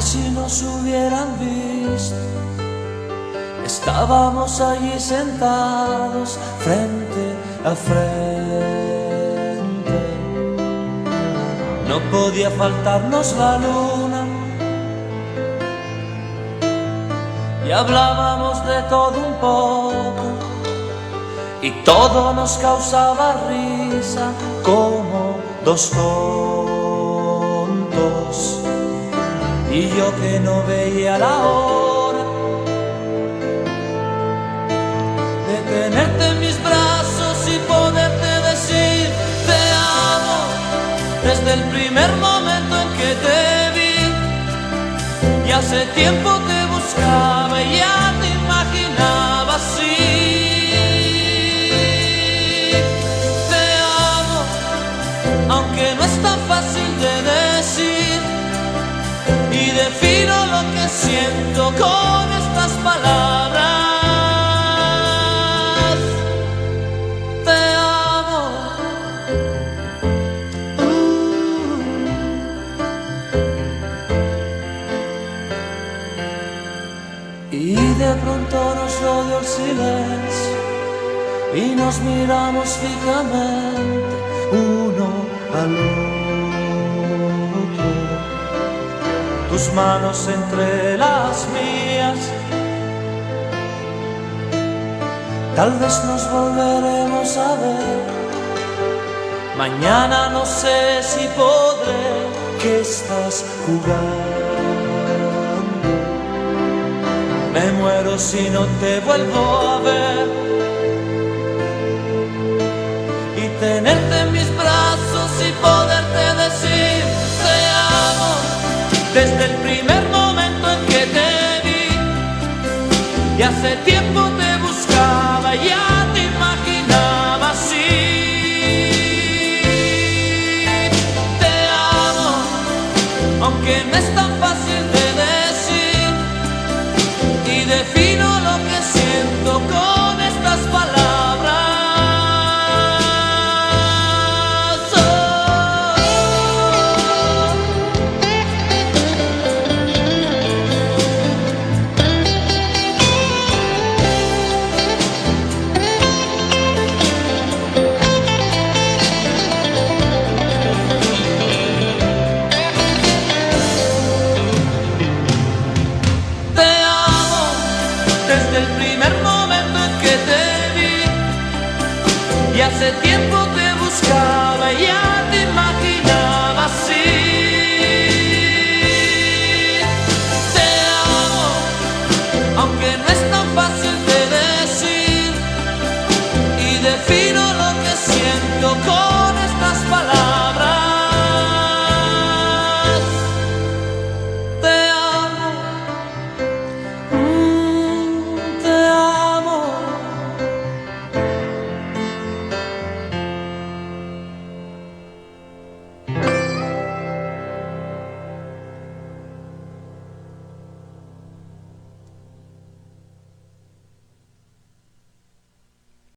Ay, si nos hubieran visto, estábamos allí sentados frente a frente. No podía faltarnos la luna y hablábamos de todo un poco y todo nos causaba risa como dos tontos. Y yo que no veía la hora de tenerte en mis brazos y poderte decir te amo desde el primer momento en que te vi. Y hace tiempo te buscaba y ya te imaginaba así. Te amo, aunque no es tan fácil de decir. Y defino lo que siento con estas palabras. Te amo. Y de pronto nos rodeó el silencio y nos miramos fijamente uno al otro. Tus manos entre las mías, tal vez nos volveremos a ver. Mañana no sé si podré, que estás jugando. Me muero si no te vuelvo a ver. Y tenerte en mis brazos y poderte decir te amo desde el primer momento en que te vi. Y hace tiempo te buscaba ya.